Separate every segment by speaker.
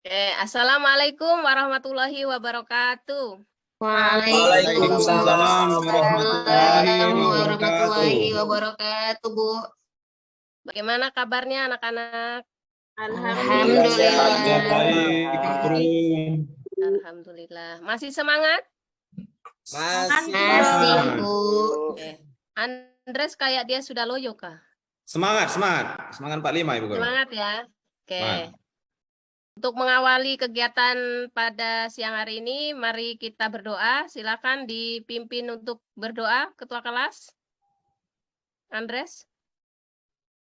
Speaker 1: Assalamualaikum warahmatullahi wabarakatuh.
Speaker 2: Waalaikumsalam
Speaker 3: warahmatullahi wabarakatuh, Bu.
Speaker 1: Bagaimana kabarnya anak-anak?
Speaker 3: Alhamdulillah.
Speaker 1: Alhamdulillah. Masih semangat?
Speaker 3: Masih, Bu.
Speaker 1: Andres kayak dia sudah loyo kah?
Speaker 2: Semangat 45 Ibu Guru.
Speaker 1: Semangat ya.
Speaker 2: Semangat.
Speaker 1: Untuk mengawali kegiatan pada siang hari ini, mari kita berdoa. Silakan dipimpin untuk berdoa, Ketua Kelas. Andres.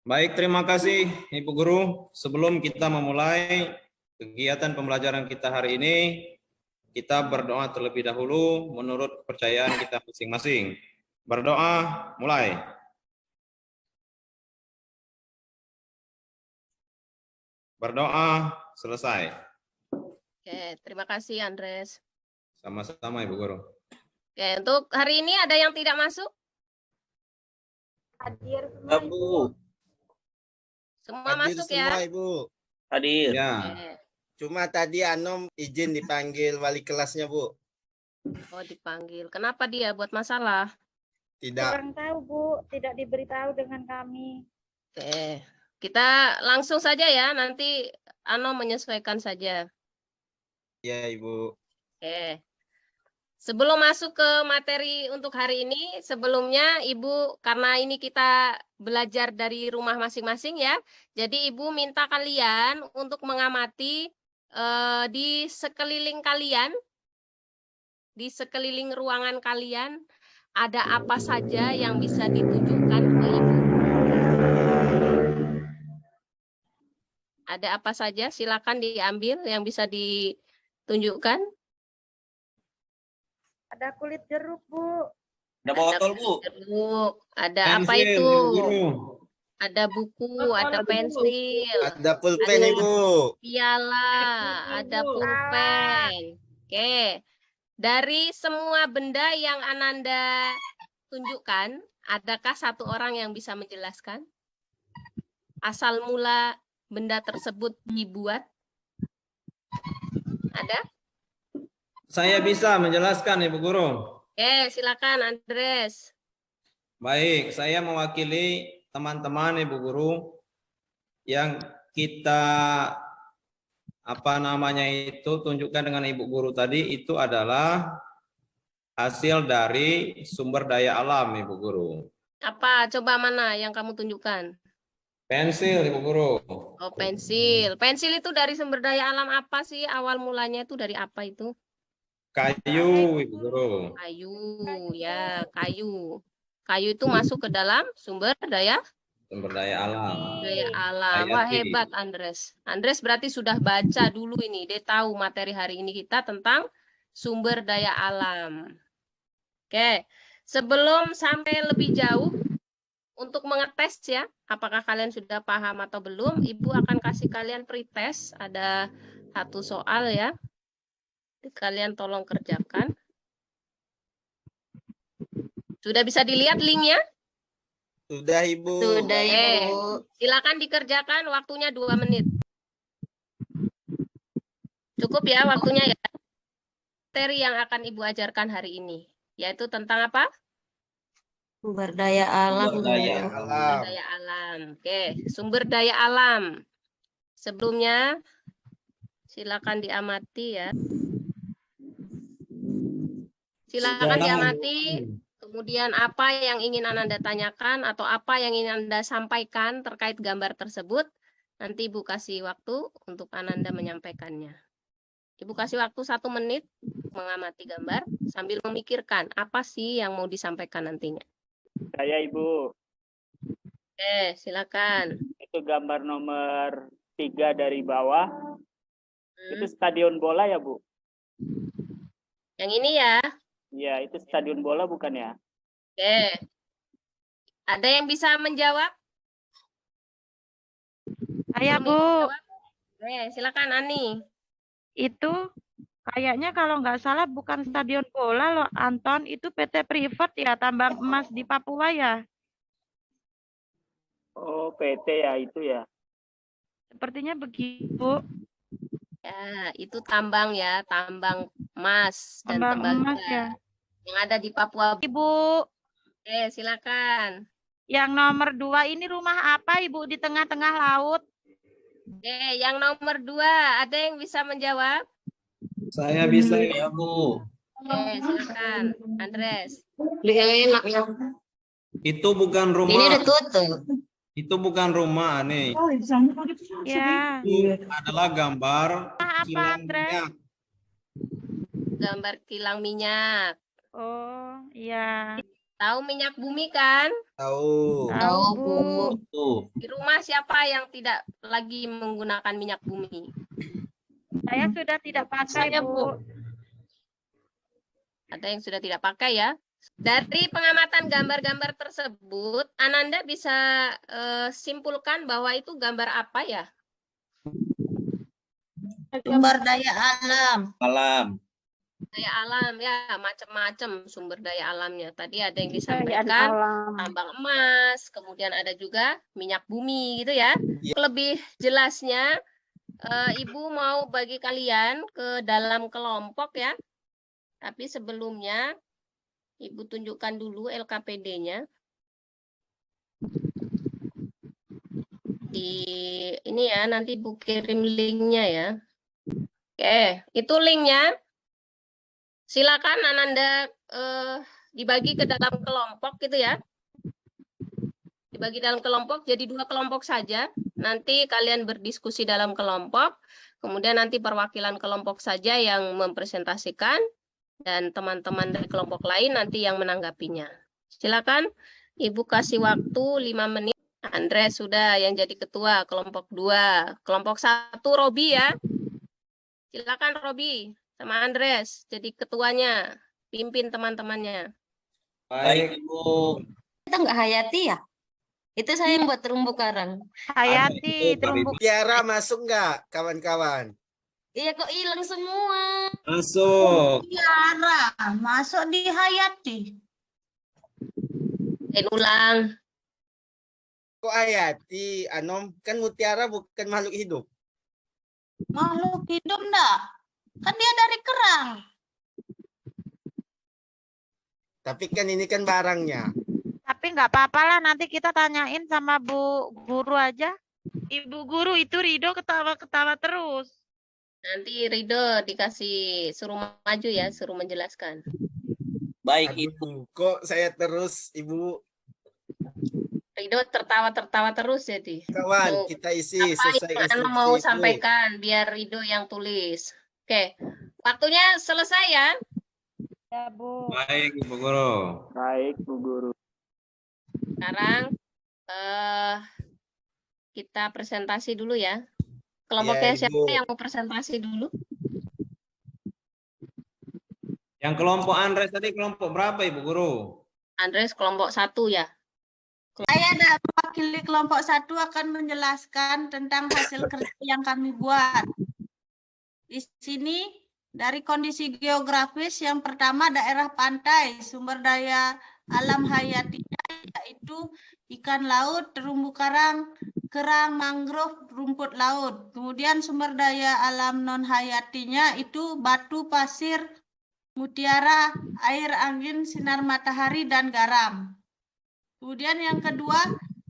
Speaker 2: Baik, terima kasih Ibu Guru. Sebelum kita memulai kegiatan pembelajaran kita hari ini, kita berdoa terlebih dahulu menurut kepercayaan kita masing-masing. Berdoa, mulai. Berdoa, selesai.
Speaker 1: Oke, terima kasih Andres.
Speaker 2: Sama-sama Ibu Guru.
Speaker 1: Oke, untuk hari ini ada yang tidak masuk?
Speaker 4: Hadir semua, Bu.
Speaker 1: Semua
Speaker 4: Hadir
Speaker 1: masuk
Speaker 4: semua,
Speaker 1: ya?
Speaker 4: Ibu.
Speaker 5: Hadir.
Speaker 2: Ya.
Speaker 1: Oke.
Speaker 4: Cuma tadi Anom izin dipanggil wali kelasnya, Bu.
Speaker 1: Oh, dipanggil. Kenapa dia buat masalah?
Speaker 4: Tidak.
Speaker 6: Kurang tahu, Bu. Tidak diberitahu dengan kami.
Speaker 1: Oke. Kita langsung saja ya, nanti Ano menyesuaikan saja.
Speaker 4: Ya, Ibu.
Speaker 1: Oke. Sebelum masuk ke materi untuk hari ini, sebelumnya Ibu, karena ini kita belajar dari rumah masing-masing ya, jadi Ibu minta kalian untuk mengamati di sekeliling kalian, di sekeliling ruangan kalian, ada apa saja yang bisa ditunjukkan ke Ibu. Ada apa saja? Silakan diambil yang bisa ditunjukkan.
Speaker 6: Ada kulit jeruk, Bu.
Speaker 5: Ada botol, Bu.
Speaker 1: Jeruk. Ada apa
Speaker 2: Pensil,
Speaker 1: itu?
Speaker 2: Ibu Guru.
Speaker 1: Ada buku, ada pensil,
Speaker 4: Ada pulpen,
Speaker 1: Ada-
Speaker 4: Ibu.
Speaker 1: piala, ada pulpen. Oke. Dari semua benda yang Ananda tunjukkan, adakah satu orang yang bisa menjelaskan asal mula benda tersebut dibuat? Ada?
Speaker 2: Saya bisa menjelaskan Ibu Guru.
Speaker 1: Oke, silakan Andres.
Speaker 2: Baik, saya mewakili teman-teman Ibu Guru yang kita tunjukkan dengan Ibu Guru tadi itu adalah hasil dari sumber daya alam Ibu Guru.
Speaker 1: Apa? Coba mana yang kamu tunjukkan?
Speaker 2: Pensil Ibu Guru.
Speaker 1: Oh, pensil. Pensil itu dari sumber daya alam apa sih? Awal mulanya itu dari apa itu?
Speaker 2: Kayu Ibu Guru.
Speaker 1: Kayu, ya, kayu. Kayu itu masuk ke dalam sumber daya
Speaker 2: Alam.
Speaker 1: alam. Wah,
Speaker 2: Hayati.
Speaker 1: hebat Andres. Andres berarti sudah baca dulu ini. Dia tahu materi hari ini kita tentang sumber daya alam. Oke. Sebelum sampai lebih jauh untuk mengetes ya, apakah kalian sudah paham atau belum? Ibu akan kasih kalian pretest. Ada satu soal ya. Kalian tolong kerjakan. Sudah bisa dilihat linknya?
Speaker 4: Sudah, Ibu.
Speaker 3: Sudah, Ibu.
Speaker 1: Silakan dikerjakan, waktunya 2 menit. Cukup ya waktunya ya. Materi yang akan Ibu ajarkan hari ini, yaitu tentang apa?
Speaker 3: Sumber daya alam.
Speaker 5: Sumber daya
Speaker 4: Alam.
Speaker 1: Sumber daya alam. Oke, sumber daya alam. Sebelumnya, silakan diamati ya. Silakan diamati. Kemudian apa yang ingin Ananda tanyakan atau apa yang ingin Anda sampaikan terkait gambar tersebut, nanti Ibu kasih waktu untuk Ananda menyampaikannya. Ibu kasih waktu 1 menit mengamati gambar sambil memikirkan apa sih yang mau disampaikan nantinya.
Speaker 7: Saya Ibu,
Speaker 1: Oke, silakan.
Speaker 7: itu gambar nomor 3 dari bawah. Itu stadion bola ya Bu?
Speaker 1: Yang ini ya.
Speaker 7: Iya, itu stadion bola bukan ya?
Speaker 1: Oke. Ada yang bisa menjawab?
Speaker 6: Saya,
Speaker 1: Yang
Speaker 6: Bu.
Speaker 1: bisa menjawab? Oke, silakan Ani.
Speaker 6: Itu kayaknya kalau nggak salah bukan stadion bola loh, Anton. Itu PT Privat ya, tambang emas di Papua ya.
Speaker 7: Oh, PT ya itu ya.
Speaker 6: Sepertinya begitu.
Speaker 1: Ya, itu tambang ya, tambang emas dan
Speaker 6: Tambang emas
Speaker 1: tembaga
Speaker 6: ya.
Speaker 1: yang ada di Papua.
Speaker 6: Ibu,
Speaker 1: Oke, silakan.
Speaker 6: yang nomor 2 ini rumah apa Ibu di tengah-tengah laut?
Speaker 1: Oke, yang nomor 2, ada yang bisa menjawab?
Speaker 2: Saya bisa.
Speaker 5: Ya, Bu.
Speaker 1: Oke, silakan, Andres.
Speaker 3: Beli enak ya.
Speaker 2: Itu bukan
Speaker 3: Ini
Speaker 2: rumah.
Speaker 3: udah tutup.
Speaker 2: Itu bukan rumah nih.
Speaker 6: Ya.
Speaker 2: Itu adalah gambar
Speaker 6: Apa,
Speaker 2: kilang
Speaker 6: Andres?
Speaker 2: minyak.
Speaker 1: Gambar kilang minyak.
Speaker 6: Oh, iya.
Speaker 1: Tahu minyak bumi kan?
Speaker 4: Tahu.
Speaker 6: Tahu,
Speaker 3: Tahu,
Speaker 6: Bu.
Speaker 3: Bu.
Speaker 5: Tuh.
Speaker 1: Di rumah siapa yang tidak lagi menggunakan minyak bumi?
Speaker 6: Saya sudah tidak pakai,
Speaker 3: Saya,
Speaker 6: Bu.
Speaker 3: Bu.
Speaker 1: Ada yang sudah tidak pakai ya? Dari pengamatan gambar-gambar tersebut, Ananda bisa simpulkan bahwa itu gambar apa ya?
Speaker 3: Sumber daya alam.
Speaker 5: Malam.
Speaker 1: Daya alam ya, macam-macam sumber daya alamnya. Tadi ada yang disampaikan tambang emas, kemudian ada juga minyak bumi gitu ya. Lebih jelasnya, Ibu mau bagi kalian ke dalam kelompok ya. Tapi sebelumnya Ibu tunjukkan dulu LKPD-nya. Di ini ya, nanti Ibu kirim linknya ya. Oke, itu linknya. Silakan Ananda dibagi ke dalam kelompok gitu ya. Dibagi dalam kelompok, jadi 2 kelompok saja. Nanti kalian berdiskusi dalam kelompok. Kemudian nanti perwakilan kelompok saja yang mempresentasikan. Dan teman-teman dari kelompok lain nanti yang menanggapinya. Silakan, Ibu kasih waktu 5 menit. Andres sudah yang jadi ketua kelompok 2. Kelompok 1 Robi ya. Silakan Robi sama Andres jadi ketuanya. Pimpin teman-temannya.
Speaker 5: Baik, Ibu.
Speaker 3: Itu enggak Hayati ya? Itu saya yang buat terumbu karang.
Speaker 6: Hayati,
Speaker 2: Itu,
Speaker 6: terumbu.
Speaker 4: Tiara masuk nggak, kawan-kawan?
Speaker 3: Iya kok hilang semua.
Speaker 2: Masuk.
Speaker 3: Tiara, masuk di Hayati.
Speaker 1: Ulang.
Speaker 4: Kok Hayati, Anom? Kan mutiara bukan makhluk hidup.
Speaker 3: Makhluk hidup enggak? Kan dia dari kerang.
Speaker 4: Tapi kan ini kan barangnya.
Speaker 6: Tapi nggak apa-apa lah, nanti kita tanyain sama Bu Guru aja. Ibu Guru itu Rido ketawa-ketawa terus.
Speaker 1: Nanti Rido dikasih suruh maju ya, suruh menjelaskan.
Speaker 5: Baik, Ibu.
Speaker 4: Aduh, kok saya terus, Ibu?
Speaker 1: Rido tertawa-tertawa terus jadi.
Speaker 4: Kawan,
Speaker 1: Mau
Speaker 4: kita isi
Speaker 1: apa
Speaker 4: selesai
Speaker 1: yang Anda
Speaker 4: instruksi,
Speaker 1: mau
Speaker 4: Ibu.
Speaker 1: sampaikan biar Rido yang tulis. Oke, waktunya selesai ya.
Speaker 6: Ya, Bu.
Speaker 2: Baik, Ibu Guru.
Speaker 7: Baik, Bu Guru.
Speaker 1: Sekarang kita presentasi dulu ya. Kelompoknya
Speaker 4: Ya,
Speaker 1: siapa
Speaker 4: Ibu.
Speaker 1: yang mau presentasi dulu?
Speaker 2: Yang kelompok Andres tadi kelompok berapa, Ibu Guru?
Speaker 1: Andres kelompok 1 ya.
Speaker 8: Saya dan mewakili kelompok 1 akan menjelaskan tentang hasil kerja yang kami buat. Di sini dari kondisi geografis yang pertama daerah pantai, sumber daya alam hayatinya yaitu ikan laut, terumbu karang, kerang, mangrove, rumput laut. Kemudian sumber daya alam non hayatinya itu batu, pasir, mutiara, air, angin, sinar matahari, dan garam. Kemudian yang kedua,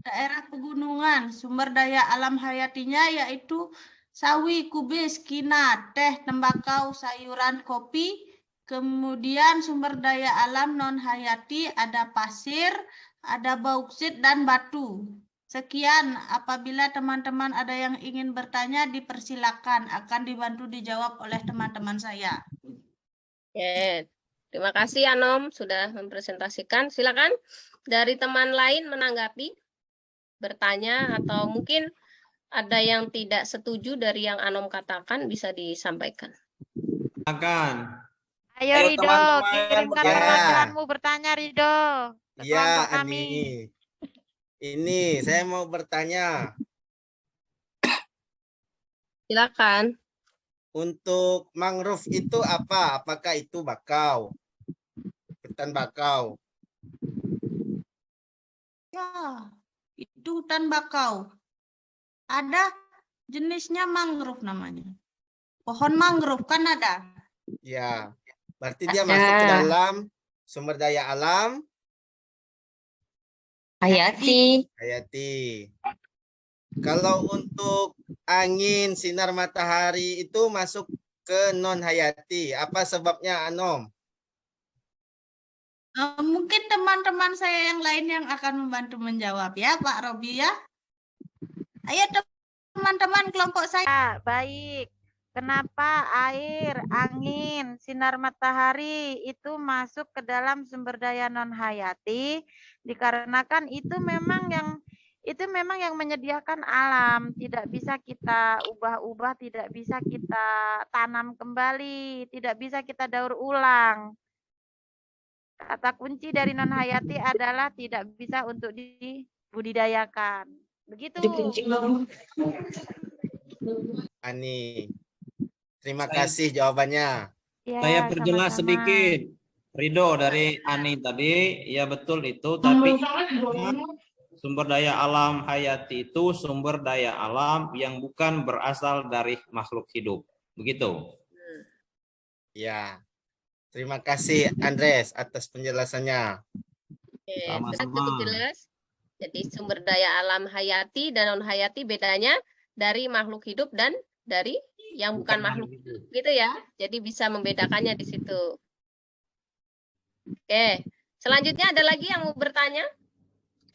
Speaker 8: daerah pegunungan, sumber daya alam hayatinya yaitu sawi, kubis, kina, teh, tembakau, sayuran, kopi. Kemudian sumber daya alam non hayati ada pasir, ada bauksit, dan batu. Sekian, apabila teman-teman ada yang ingin bertanya, dipersilakan, akan dibantu dijawab oleh teman-teman saya.
Speaker 1: Oke, terima kasih Anom sudah mempresentasikan. Silakan dari teman lain menanggapi, bertanya, atau mungkin ada yang tidak setuju dari yang Anom katakan bisa disampaikan.
Speaker 2: Silakan.
Speaker 6: Ayo
Speaker 5: Ayo,
Speaker 6: Rido,
Speaker 5: teman-teman,
Speaker 6: kirimkan
Speaker 4: ya.
Speaker 6: pertanyaanmu bertanya Rido. Ke
Speaker 4: Ya,
Speaker 6: kelompok kami.
Speaker 4: Ini saya mau bertanya.
Speaker 1: Silakan.
Speaker 4: Untuk mangrove itu apa? Apakah itu bakau? Hutan bakau.
Speaker 8: Ya, itu hutan bakau. Ada jenisnya mangrove namanya. Pohon mangrove kan ada.
Speaker 4: Ya, berarti dia masuk ke dalam sumber daya alam
Speaker 1: Hayati.
Speaker 4: hayati. Kalau untuk angin, sinar matahari itu masuk ke non hayati. Apa sebabnya, Anom?
Speaker 8: Mungkin teman-teman saya yang lain yang akan membantu menjawab ya, Pak Robi ya. Ayo teman-teman kelompok saya.
Speaker 6: Ya, baik. Kenapa air, angin, sinar matahari itu masuk ke dalam sumber daya non hayati? Dikarenakan itu memang yang menyediakan alam, tidak bisa kita ubah-ubah, tidak bisa kita tanam kembali, tidak bisa kita daur ulang. Kata kunci dari non hayati adalah tidak bisa untuk dibudidayakan. Begitu.
Speaker 4: Ani. Terima kasih jawabannya.
Speaker 6: Ya,
Speaker 2: Saya perjelas
Speaker 6: sama-sama.
Speaker 2: sedikit. Ridho dari Ani tadi, ya betul itu, tapi sumber daya alam hayati itu sumber daya alam yang bukan berasal dari makhluk hidup. Begitu.
Speaker 4: Ya. Terima kasih Andres atas penjelasannya.
Speaker 1: Oke,
Speaker 2: Sama-sama.
Speaker 1: sudah cukup jelas. Jadi sumber daya alam hayati dan non hayati bedanya dari makhluk hidup dan dari yang bukan makhluk hidup, gitu ya. Jadi bisa membedakannya di situ. Oke, selanjutnya ada lagi yang mau bertanya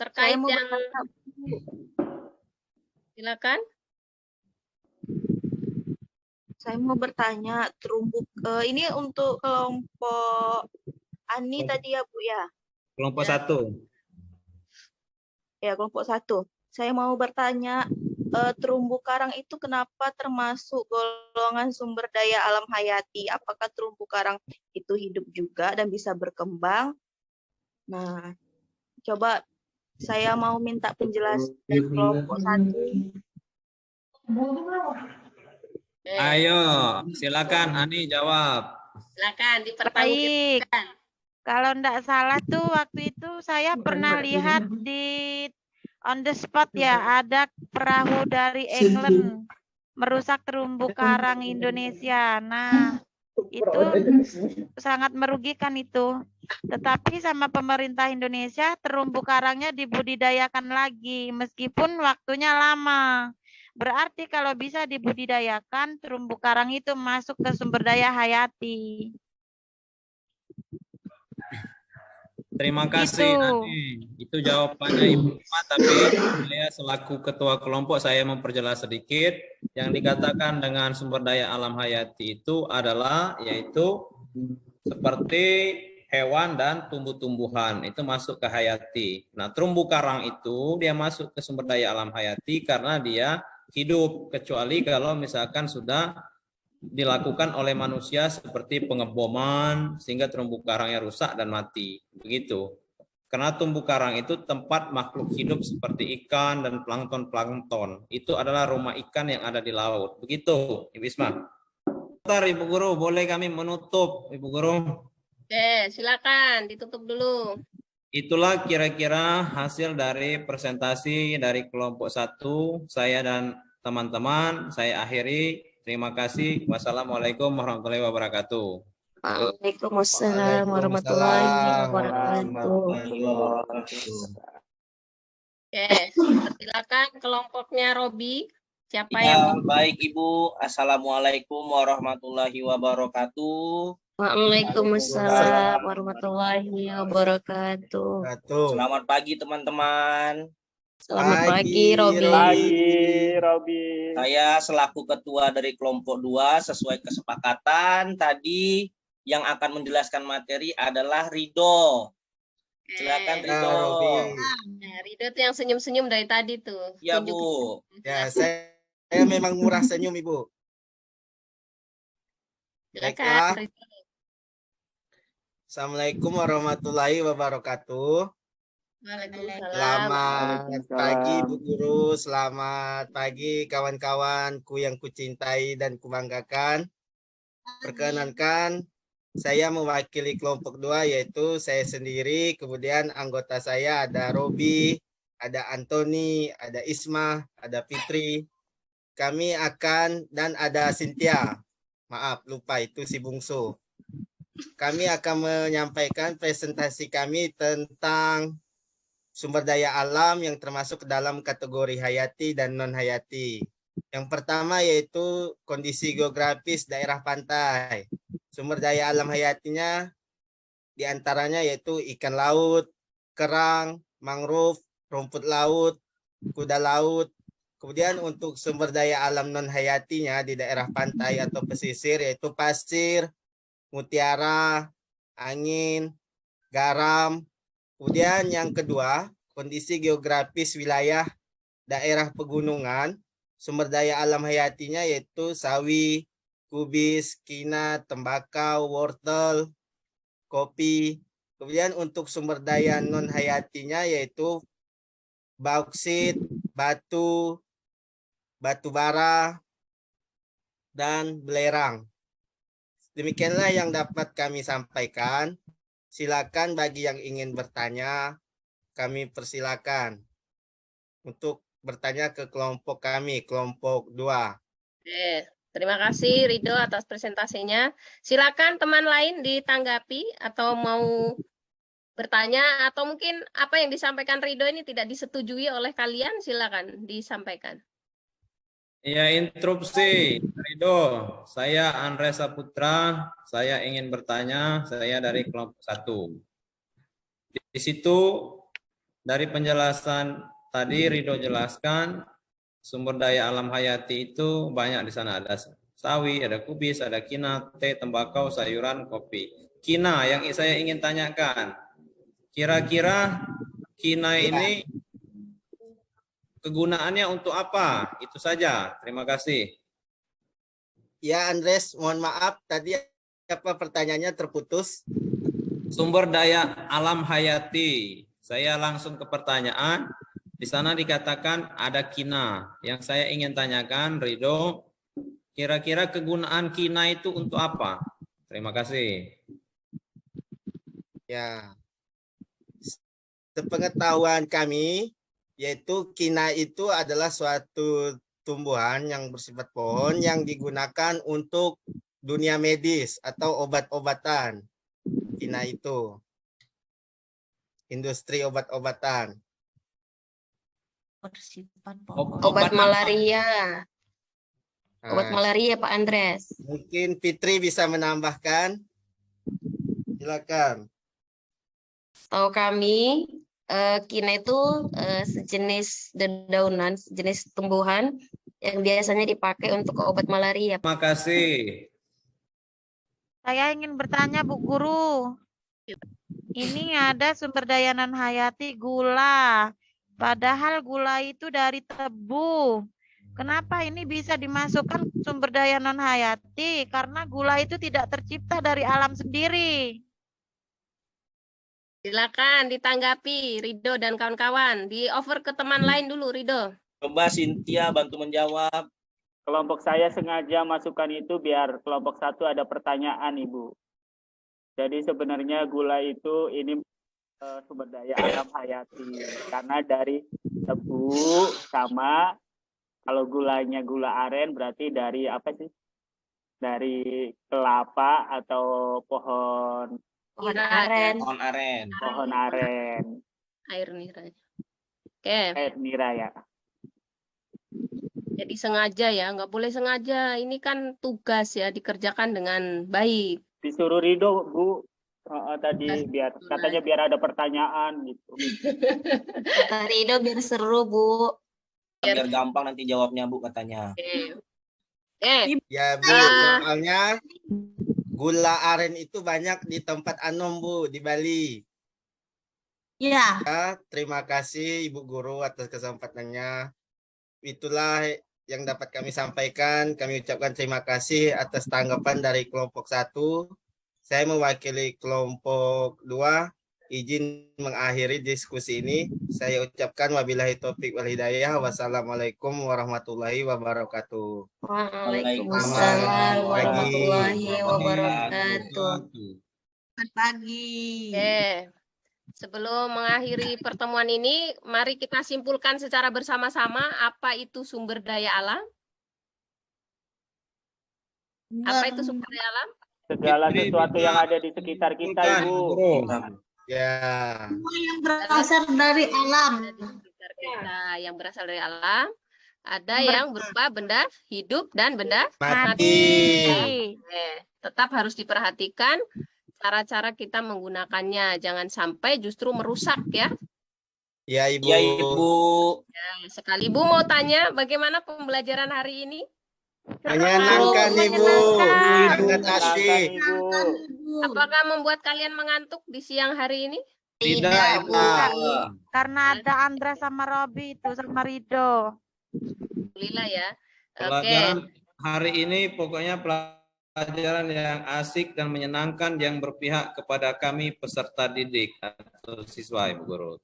Speaker 1: terkait
Speaker 6: Saya mau
Speaker 1: yang
Speaker 6: bertanya,
Speaker 1: silakan.
Speaker 9: Saya mau bertanya, terumbu ini untuk kelompok Ani tadi ya Bu ya?
Speaker 2: Kelompok 1.
Speaker 9: Ya, kelompok 1. Saya mau bertanya, terumbu karang itu kenapa termasuk golongan sumber daya alam hayati? Apakah terumbu karang itu hidup juga dan bisa berkembang? Nah, coba saya mau minta penjelasan dari kelompok 1.
Speaker 2: Ayo, silakan Ani jawab.
Speaker 1: Silakan dipertanggungjawabkan.
Speaker 6: baik. Kalau enggak salah tuh waktu itu saya pernah lihat di on the spot ya, ada perahu dari England merusak terumbu karang Indonesia. Nah, itu sangat merugikan itu. Tetapi sama pemerintah Indonesia terumbu karangnya dibudidayakan lagi meskipun waktunya lama. Berarti kalau bisa dibudidayakan terumbu karang itu masuk ke sumber daya hayati.
Speaker 2: Terima kasih
Speaker 6: Gitu.
Speaker 2: Ani. Itu jawabannya Ibu Irma, tapi saya selaku ketua kelompok saya memperjelas sedikit. Yang dikatakan dengan sumber daya alam hayati itu adalah yaitu seperti hewan dan tumbuh-tumbuhan itu masuk ke hayati. Nah, terumbu karang itu dia masuk ke sumber daya alam hayati karena dia hidup, kecuali kalau misalkan sudah dilakukan oleh manusia seperti pengeboman sehingga terumbu karangnya rusak dan mati. Begitu. Karena terumbu karang itu tempat makhluk hidup seperti ikan dan plankton-plankton. Itu adalah rumah ikan yang ada di laut. Begitu, Ibu Isma. Bentar, Ibu Guru, boleh kami menutup, Ibu Guru?
Speaker 1: Oke, silakan ditutup dulu.
Speaker 2: Itulah kira-kira hasil dari presentasi dari kelompok 1. Saya dan teman-teman, saya akhiri. Terima kasih. Wassalamualaikum warahmatullahi wabarakatuh.
Speaker 9: Waalaikumsalam warahmatullahi wabarakatuh.
Speaker 1: Oke, silakan kelompoknya Robi. Siapa
Speaker 5: Ya,
Speaker 1: yang
Speaker 5: baik Ibu. Assalamualaikum warahmatullahi wabarakatuh.
Speaker 9: Waalaikumsalam warahmatullahi wabarakatuh.
Speaker 4: Satu.
Speaker 5: Selamat pagi teman-teman.
Speaker 9: Selamat
Speaker 4: Pagi,
Speaker 9: pagi, Robi.
Speaker 7: Pagi, Robi.
Speaker 5: Saya selaku ketua dari kelompok 2 sesuai kesepakatan tadi yang akan menjelaskan materi adalah Ridho. Silakan
Speaker 1: Oke.
Speaker 5: Ridho.
Speaker 4: Robi.
Speaker 1: Nah, Ridho tuh yang senyum-senyum dari tadi tuh.
Speaker 5: Ya
Speaker 1: Tunjuk-
Speaker 5: Bu.
Speaker 4: Ya, saya memang murah senyum, Ibu.
Speaker 1: Silakan,
Speaker 4: Baiklah.
Speaker 1: Ridho.
Speaker 4: Assalamualaikum warahmatullahi wabarakatuh.
Speaker 1: Waalaikumsalam.
Speaker 4: Selamat pagi Bu Guru, selamat pagi kawan-kawanku yang kucintai dan kubanggakan. Perkenankan, saya mewakili kelompok 2 yaitu saya sendiri, kemudian anggota saya ada Robi, ada Antoni, ada Isma, ada Fitri. Kami akan dan ada Cynthia. Maaf, lupa itu si bungsu. Kami akan menyampaikan presentasi kami tentang sumber daya alam yang termasuk ke dalam kategori hayati dan non-hayati. Yang pertama yaitu kondisi geografis daerah pantai. Sumber daya alam hayatinya diantaranya yaitu ikan laut, kerang, mangrove, rumput laut, kuda laut. Kemudian untuk sumber daya alam non-hayatinya di daerah pantai atau pesisir yaitu pasir, mutiara, angin, garam. Kemudian yang kedua, kondisi geografis wilayah daerah pegunungan, sumber daya alam hayatinya yaitu sawi, kubis, kina, tembakau, wortel, kopi. Kemudian untuk sumber daya non hayatinya yaitu bauksit, batu, batu bara, dan belerang. Demikianlah yang dapat kami sampaikan. Silakan bagi yang ingin bertanya, kami persilakan untuk bertanya ke kelompok kami, kelompok 2.
Speaker 1: Terima kasih Ridho atas presentasinya. Silakan teman lain ditanggapi atau mau bertanya atau mungkin apa yang disampaikan Ridho ini tidak disetujui oleh kalian, silakan disampaikan.
Speaker 2: Ya, interupsi, Ridho. Saya Andres Saputra. Saya ingin bertanya. Saya dari kelompok 1. Di situ dari penjelasan tadi Ridho jelaskan sumber daya alam hayati itu banyak di sana. Ada sawi, ada kubis, ada kina, teh, tembakau, sayuran, kopi. Kina yang saya ingin tanyakan. Kira-kira kina ini kegunaannya untuk apa? Itu saja. Terima kasih.
Speaker 4: Ya, Andres, mohon maaf tadi apa pertanyaannya terputus.
Speaker 2: Sumber daya alam hayati. Saya langsung ke pertanyaan. Di sana dikatakan ada kina. Yang saya ingin tanyakan, Ridho, kira-kira kegunaan kina itu untuk apa? Terima kasih.
Speaker 4: Ya, sepengetahuan kami, yaitu kina itu adalah suatu tumbuhan yang bersifat pohon yang digunakan untuk dunia medis atau obat-obatan. Kina itu industri obat-obatan.
Speaker 8: Bersifat pohon.
Speaker 1: Obat malaria. Obat
Speaker 4: Nah,
Speaker 1: malaria Pak Andres.
Speaker 4: mungkin Fitri bisa menambahkan. Silakan.
Speaker 1: Tahu kami kina itu sejenis dedaunan, sejenis tumbuhan yang biasanya dipakai untuk obat malaria.
Speaker 2: Terima kasih.
Speaker 6: Saya ingin bertanya Bu Guru. Ini ada sumber daya non hayati gula. Padahal gula itu dari tebu. Kenapa ini bisa dimasukkan sumber daya non hayati? Karena gula itu tidak tercipta dari alam sendiri.
Speaker 1: Silakan ditanggapi Ridho dan kawan-kawan. Di over ke teman lain dulu Ridho.
Speaker 5: Coba Cynthia bantu menjawab.
Speaker 7: Kelompok saya sengaja masukkan itu biar kelompok 1 ada pertanyaan, Ibu. Jadi sebenarnya gula itu ini sumber daya alam hayati. Karena dari tebu sama kalau gulanya gula aren berarti dari apa sih? Dari kelapa atau pohon
Speaker 1: aren.
Speaker 5: Pohon aren.
Speaker 7: pohon aren.
Speaker 1: Air nira. Oke,
Speaker 7: Air nira ya.
Speaker 1: jadi sengaja ya, nggak boleh sengaja. Ini kan tugas ya, dikerjakan dengan baik.
Speaker 7: Disuruh Ridho, Bu. Tadi biar katanya biar ada pertanyaan gitu.
Speaker 1: Kata Ridho biar seru, Bu.
Speaker 5: Biar gampang nanti jawabnya, Bu, katanya.
Speaker 1: Oke.
Speaker 4: Ya, Bu, soalnya gula aren itu banyak di tempat Anom, Bu, di Bali.
Speaker 8: Ya,
Speaker 4: Ya, terima kasih Ibu Guru atas kesempatannya. Itulah yang dapat kami sampaikan. Kami ucapkan terima kasih atas tanggapan dari kelompok 1. Saya mewakili kelompok 2. Izin mengakhiri diskusi ini. Saya ucapkan wabillahi taufik wal hidayah. Wassalamualaikum warahmatullahi wabarakatuh.
Speaker 1: Waalaikumsalam warahmatullahi wabarakatuh.
Speaker 8: selamat pagi.
Speaker 1: Oke. Sebelum mengakhiri pertemuan ini, mari kita simpulkan secara bersama-sama apa itu sumber daya alam. Apa itu sumber daya alam?
Speaker 7: Segala
Speaker 2: Fitri
Speaker 7: sesuatu
Speaker 2: bisa
Speaker 7: yang ada di sekitar kita,
Speaker 2: Bukan,
Speaker 7: Ibu.
Speaker 2: Guru.
Speaker 4: Ya.
Speaker 8: Semua yang berasal dari alam.
Speaker 1: Ada di sekitar kita yang berasal dari alam. Ada yang berupa benda hidup dan benda
Speaker 4: Mati.
Speaker 1: tetap harus diperhatikan cara-cara kita menggunakannya. Jangan sampai justru merusak ya.
Speaker 4: Ya, Ibu.
Speaker 5: Ya, Ibu.
Speaker 1: Nah, sekali Ibu mau tanya bagaimana pembelajaran hari ini?
Speaker 4: Menyenangkan, Ibu. Sangat asik.
Speaker 7: Ibu.
Speaker 1: Apakah membuat kalian mengantuk di siang hari ini?
Speaker 2: Tidak, Ibu.
Speaker 6: Karena ada Andra sama Robi itu sama Rido.
Speaker 1: Alhamdulillah ya. Oke.
Speaker 2: Pelajaran hari ini pokoknya pelajaran yang asik dan menyenangkan yang berpihak kepada kami peserta didik atau siswa, Ibu Guru.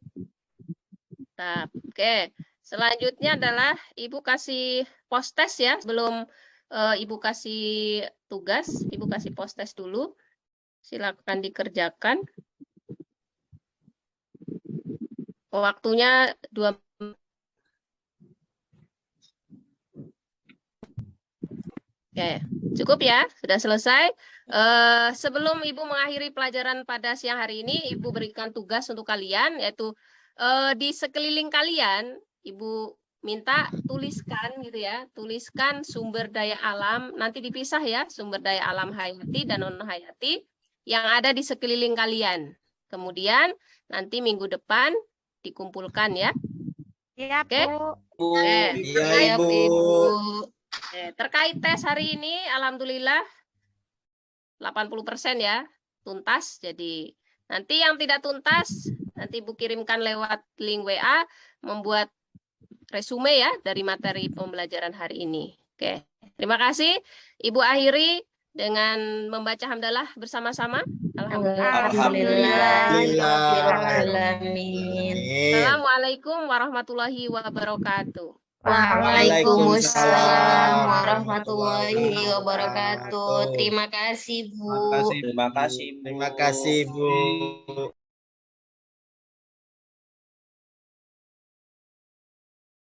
Speaker 1: Nah, oke. Selanjutnya adalah Ibu kasih post test ya. Sebelum Ibu kasih tugas, Ibu kasih post test dulu. Silakan dikerjakan. Waktunya 2 Oke, cukup ya, sudah selesai. Sebelum Ibu mengakhiri pelajaran pada siang hari ini, Ibu berikan tugas untuk kalian, yaitu di sekeliling kalian, Ibu minta tuliskan gitu ya, tuliskan sumber daya alam, nanti dipisah ya, sumber daya alam hayati dan non hayati yang ada di sekeliling kalian. Kemudian nanti minggu depan dikumpulkan ya.
Speaker 6: Iya,
Speaker 1: Oke.
Speaker 6: Bu.
Speaker 4: Iya,
Speaker 1: Terkait
Speaker 4: Ibu.
Speaker 1: terkait tes hari ini, alhamdulillah 80% ya tuntas. Jadi nanti yang tidak tuntas, nanti Ibu kirimkan lewat link WA membuat resume ya dari materi pembelajaran hari ini. Oke, terima kasih. Ibu akhiri dengan membaca hamdalah bersama-sama. Alhamdulillah.
Speaker 9: Alhamdulillahirrahmanirrahim.
Speaker 1: Assalamualaikum warahmatullahi wabarakatuh.
Speaker 9: Waalaikumsalam warahmatullahi wabarakatuh. Terima kasih, Bu.
Speaker 2: Terima kasih,
Speaker 5: Terima kasih, Bu.
Speaker 4: Terima kasih, Bu.